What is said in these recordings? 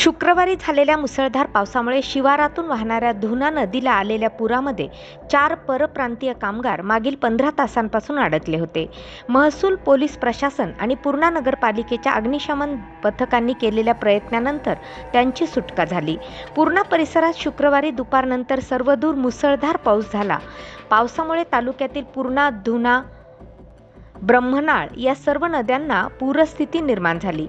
शुक्रवारी झालेल्या मुसळधार पावसामुळे शिवारातून वाहणाऱ्या धुना नदीला आलेल्या पुरामध्ये 4 परप्रांतीय कामगार मागील 15 तासांपासून अडकले होते. महसूल, पोलीस प्रशासन आणि पूर्णा नगरपालिकेच्या अग्निशमन पथकांनी केलेल्या प्रयत्नानंतर त्यांची सुटका झाली. पूर्णा परिसरात शुक्रवारी दुपारनंतर सर्वदूर मुसळधार पाऊस झाला. पावसामुळे तालुक्यातील पूर्णा, धुना, ब्रह्मनाळ या सर्व नद्यांना पूरस्थिती निर्माण झाली.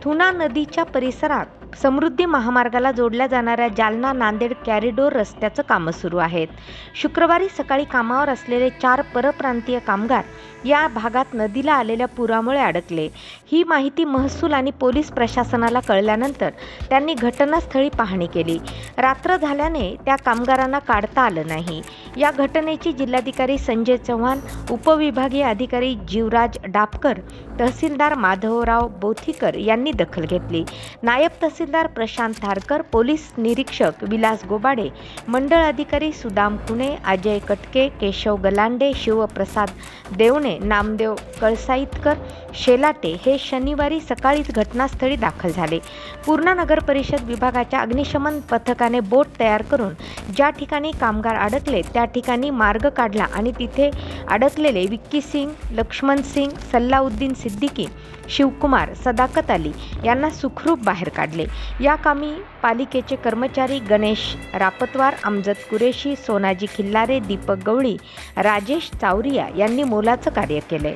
धुना नदीच्या परिसरात समृद्धी महामार्गाला जोडल्या जाणाऱ्या जालना-नांदेड कॉरिडॉर रस्त्याचं कामं सुरू आहेत. शुक्रवारी सकाळी कामावर असलेले 4 परप्रांतीय कामगार या भागात नदीला आलेल्या पुरामुळे अडकले. ही माहिती महसूल आणि पोलीस प्रशासनाला कळल्यानंतर त्यांनी घटनास्थळी पाहणी केली. रात्र झाल्याने त्या कामगारांना काढता आलं नाही. या घटनेची जिल्हाधिकारी संजय चव्हाण, उपविभागीय अधिकारी जीवराज डापकर, तहसीलदार माधवराव बोथीकर यांनी दखल घेतली. नायब तहसीलदार प्रशांत धारकर, पोलीस निरीक्षक विलास गोबाडे, मंडळ अधिकारी सुदाम कुणे, अजय कटके, केशव गलांडे, शिवप्रसाद देवणे, नामदेव कळसाईतकर, शेलाटे हे शनिवारी सकाळीच घटनास्थळी दाखल झाले. पूर्णा नगर परिषद विभागाच्या अग्निशमन पथकाने बोट तयार करून ज्या ठिकाणी कामगार अडकले त्या ठिकाणी मार्ग काढला आणि तिथे अडकलेले विक्की सिंग, लक्ष्मण सिंग, सल्लाउद्दीन सिद्दीकी, शिवकुमार, सदाकत अली यांना सुखरूप बाहेर काढले. या कामी पालिकेचे कर्मचारी गणेश रापतवार, अमजद कुरेशी, सोनाजी खिल्लारे, दीपक गवळी, राजेश चावरिया यांनी मोलाचं कार्य केले.